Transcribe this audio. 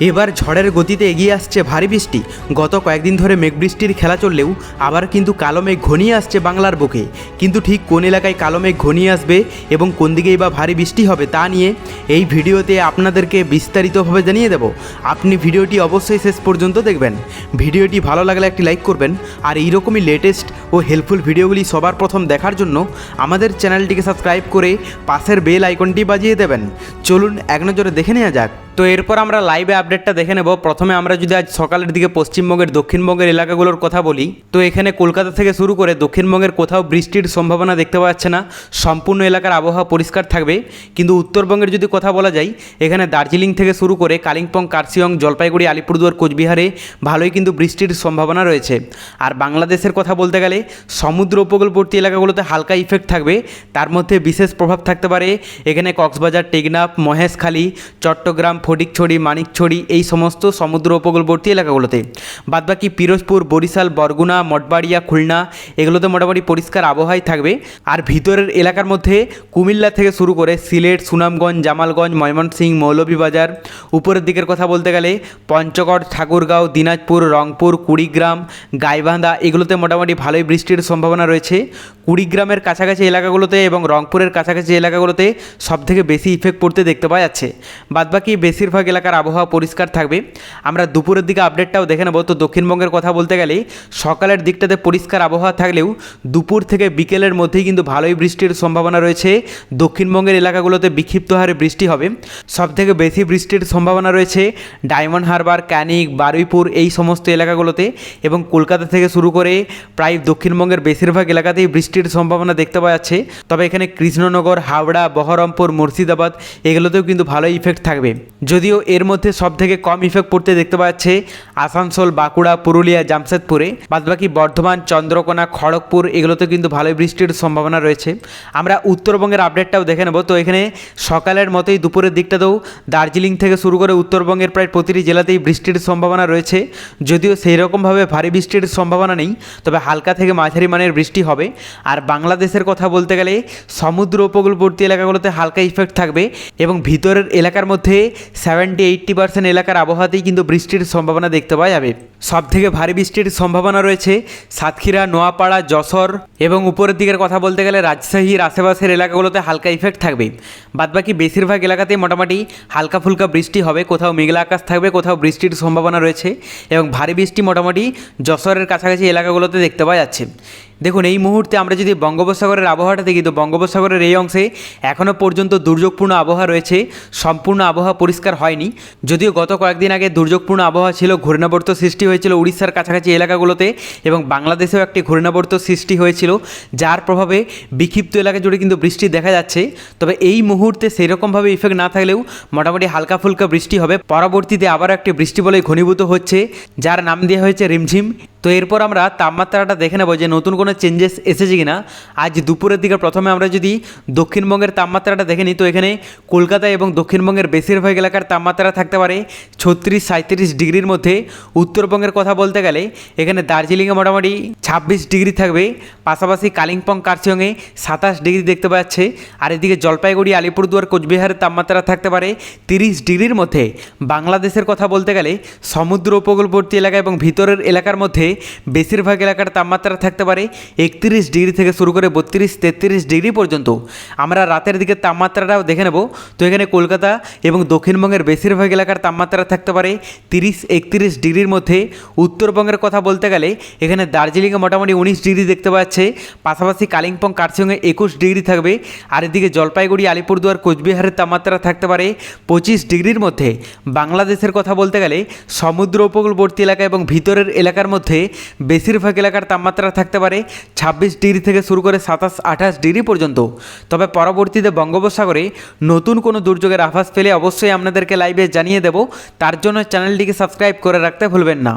এবার ঝড়ের গতিতে এগিয়ে আসছে ভারী বৃষ্টি। গত কয়েকদিন ধরে মেঘ বৃষ্টির খেলা চললেও আবার কিন্তু কালো মেঘ ঘনিয়ে আসছে বাংলার বুকে। কিন্তু ঠিক কোন এলাকায় কালো মেঘ ঘনিয়ে আসবে এবং কোন দিকেই বা ভারী বৃষ্টি হবে তা নিয়ে এই ভিডিওতে আপনাদেরকে বিস্তারিতভাবে জানিয়ে দেব। আপনি ভিডিওটি অবশ্যই শেষ পর্যন্ত দেখবেন। ভিডিওটি ভালো লাগলে একটি লাইক করবেন, আর এইরকমই লেটেস্ট ও হেল্পফুল ভিডিওগুলি সবার প্রথম দেখার জন্য আমাদের চ্যানেলটিকে সাবস্ক্রাইব করে পাশের বেল আইকনটি বাজিয়ে দেবেন। চলুন এক নজরে দেখে নেওয়া যাক। তো এরপর আমরা লাইভে আপডেটটা দেখে নেব। প্রথমে আমরা যদি আজ সকালের দিকে পশ্চিমবঙ্গের দক্ষিণবঙ্গের এলাকাগুলোর কথা বলি, তো এখানে কলকাতা থেকে শুরু করে দক্ষিণবঙ্গের কোথাও বৃষ্টির সম্ভাবনা দেখতে পাচ্ছে না। সম্পূর্ণ এলাকার আবহাওয়া পরিষ্কার থাকবে। কিন্তু উত্তরবঙ্গের যদি কথা বলা যায়, এখানে দার্জিলিং থেকে শুরু করে কালিম্পং, কার্শিয়ং, জলপাইগুড়ি, আলিপুরদুয়ার, কোচবিহারে ভালোই কিন্তু বৃষ্টির সম্ভাবনা রয়েছে। আর বাংলাদেশের কথা বলতে গেলে সমুদ্র উপকূলবর্তী এলাকাগুলোতে হালকা ইফেক্ট থাকবে। তার মধ্যে বিশেষ প্রভাব থাকতে পারে এখানে কক্সবাজার, টেকনাফ, মহেশখালী, চট্টগ্রাম, ফটিকছড়ি, মানিকছড়ি এই সমস্ত সমুদ্র উপকূলবর্তী এলাকাগুলোতে। বাদবাকি পিরোজপুর, বরিশাল, বরগুনা, মঠবাড়িয়া, খুলনা এগুলোতে মোটামুটি পরিষ্কার আবহাওয়াই থাকবে। আর ভিতরের এলাকার মধ্যে কুমিল্লা থেকে শুরু করে সিলেট, সুনামগঞ্জ, জামালগঞ্জ, ময়মনসিংহ, মৌলভীবাজার, উপরের দিকের কথা বলতে গেলে পঞ্চগড়, ঠাকুরগাঁও, দিনাজপুর, রংপুর, কুড়িগ্রাম, গাইবান্ধা এগুলোতে মোটামুটি ভালোই বৃষ্টির সম্ভাবনা রয়েছে। কুড়িগ্রামের কাছাকাছি এলাকাগুলোতে এবং রংপুরের কাছাকাছি এলাকাগুলোতে সবথেকে বেশি ইফেক্ট পড়তে দেখতে পাওয়া যাচ্ছে। বাদবাকি বেশিরভাগ এলাকার আবহাওয়া পরিষ্কার থাকবে। আমরা দুপুরের দিকে আপডেটটাও দেখে নেব। তো দক্ষিণবঙ্গের কথা বলতে গেলে সকালের দিকটাতে পরিষ্কার আবহাওয়া থাকলেও দুপুর থেকে বিকেলের মধ্যেই কিন্তু ভালোই বৃষ্টির সম্ভাবনা রয়েছে। দক্ষিণবঙ্গের এলাকাগুলোতে বিক্ষিপ্ত হারে বৃষ্টি হবে। সবথেকে বেশি বৃষ্টির সম্ভাবনা রয়েছে ডায়মন্ড হারবার, ক্যানিং, বারুইপুর এই সমস্ত এলাকাগুলোতে, এবং কলকাতা থেকে শুরু করে প্রায় দক্ষিণবঙ্গের বেশিরভাগ এলাকাতেই বৃষ্টির সম্ভাবনা দেখতে পাওয়া যাচ্ছে। তবে এখানে কৃষ্ণনগর, হাওড়া, বহরমপুর, মুর্শিদাবাদ এগুলোতেও কিন্তু ভালো ইফেক্ট থাকবে। যদিও এর মধ্যে সবথেকে কম ইফেক্ট পড়তে দেখতে পাওয়া যাচ্ছে আসানসোল, বাঁকুড়া, পুরুলিয়া, জামশেদপুরে। বাদবাকি বর্ধমান, চন্দ্রকোনা, খড়গপুর এগুলোতে কিন্তু ভালোই বৃষ্টির সম্ভাবনা রয়েছে। আমরা উত্তরবঙ্গের আপডেটটাও দেখে নেব। তো এখানে সকালের মতোই দুপুরের দিকটাতেও দার্জিলিং থেকে শুরু করে উত্তরবঙ্গের প্রায় প্রতিটি জেলাতেই বৃষ্টির সম্ভাবনা রয়েছে। যদিও সেই রকমভাবে ভারী বৃষ্টির সম্ভাবনা নেই, তবে হালকা থেকে মাঝারি মানের বৃষ্টি হবে। আর বাংলাদেশের কথা বলতে গেলে সমুদ্র উপকূলবর্তী এলাকাগুলোতে হালকা ইফেক্ট থাকবে, এবং ভিতরের এলাকার মধ্যে 70-80% এলাকার আবহাওয়াতেই কিন্তু বৃষ্টির সম্ভাবনা দেখতে পাওয়া যাবে। সবথেকে ভারী বৃষ্টির সম্ভাবনা রয়েছে সাতক্ষীরা, নোয়াপাড়া, যশোর, এবং উপরের দিকের কথা বলতে গেলে রাজশাহীর আশেপাশের এলাকাগুলোতে হালকা ইফেক্ট থাকবে। বাদবাকি বেশিরভাগ এলাকাতেই মোটামুটি হালকা ফুলকা বৃষ্টি হবে। কোথাও মেঘলা আকাশ থাকবে, কোথাও বৃষ্টির সম্ভাবনা রয়েছে, এবং ভারী বৃষ্টি মোটামুটি যশোরের কাছাকাছি এলাকাগুলোতে দেখতে পাওয়া যাচ্ছে। দেখুন, এই মুহূর্তে আমরা যদি বঙ্গোপসাগরের আবহাওয়াটা দেখি, তো বঙ্গোপসাগরের এই অংশে এখনও পর্যন্ত দুর্যোগপূর্ণ আবহাওয়া রয়েছে। সম্পূর্ণ আবহাওয়া পরিষ্কার হয়নি। যদিও গত কয়েকদিন আগে দুর্যোগপূর্ণ আবহাওয়া ছিল, ঘূর্ণাবর্ত সৃষ্টি হয়েছিল উড়িষ্যার কাছাকাছি এলাকাগুলোতে, এবং বাংলাদেশেও একটি ঘূর্ণাবর্ত সৃষ্টি হয়েছিল, যার প্রভাবে বিক্ষিপ্ত এলাকা জুড়ে কিন্তু বৃষ্টি দেখা যাচ্ছে। তবে এই মুহূর্তে সেরকমভাবে ইফেক্ট না থাকলেও মোটামুটি হালকা ফুলকা বৃষ্টি হবে। পরবর্তীতে আবারও একটি বৃষ্টি বলে ঘনীভূত হচ্ছে, যার নাম দেওয়া হয়েছে রিমঝিম। তো এরপর আমরা তাপমাত্রাটা দেখে নেব যে নতুন কোনো চেঞ্জেস এসেছে কিনা। আজ দুপুরের দিকে প্রথমে আমরা যদি দক্ষিণবঙ্গের তাপমাত্রাটা দেখে নিই, তো এখানে কলকাতা এবং দক্ষিণবঙ্গের বেশিরভাগ এলাকার তাপমাত্রা থাকতে পারে 36-37 ডিগ্রির মধ্যে। উত্তরবঙ্গের কথা বলতে গেলে এখানে দার্জিলিংয়ে মোটামুটি 26 ডিগ্রি থাকবে। পাশাপাশি কালিম্পং, কার্শিয়ংয়ে 27 ডিগ্রি দেখতে পাওয়া যাচ্ছে। আর এদিকে জলপাইগুড়ি, আলিপুরদুয়ার, কোচবিহারের তাপমাত্রা থাকতে পারে 30 ডিগ্রির মধ্যে। বাংলাদেশের কথা বলতে গেলে সমুদ্র উপকূলবর্তী এলাকা এবং ভিতরের এলাকার মধ্যে বেশিরভাগ এলাকার তাপমাত্রা থাকতে পারে 31 ডিগ্রি থেকে শুরু করে 32-33 ডিগ্রি পর্যন্ত। আমরা রাতের দিকে তাপমাত্রাটাও দেখে নেব। তো এখানে কলকাতা এবং দক্ষিণবঙ্গের বেশিরভাগ এলাকার তাপমাত্রা থাকতে পারে 30-31 ডিগ্রির মধ্যে। উত্তরবঙ্গের কথা বলতে গেলে এখানে দার্জিলিংয়ে মোটামুটি 19 ডিগ্রি দেখতে পাওয়া যাচ্ছে। পাশাপাশি কালিম্পং, কার্শিয়ংয়ে 21 ডিগ্রি থাকবে। আর এদিকে জলপাইগুড়ি, আলিপুরদুয়ার, কোচবিহারের তাপমাত্রা থাকতে পারে 25 ডিগ্রির মধ্যে। বাংলাদেশের কথা বলতে গেলে সমুদ্র উপকূলবর্তী এলাকা এবং ভিতরের এলাকার মধ্যে বেশিরভাগ এলাকার তাপমাত্রা থাকতে পারে 26 ডিগ্রি থেকে শুরু করে 27-28 ডিগ্রি পর্যন্ত। তবে পরবর্তীতে বঙ্গোপসাগরে নতুন কোনো দুর্যোগের আভাস পেলে অবশ্যই আপনাদেরকে লাইভে জানিয়ে দেব। তার জন্য চ্যানেলটিকে সাবস্ক্রাইব করে রাখতে ভুলবেন না।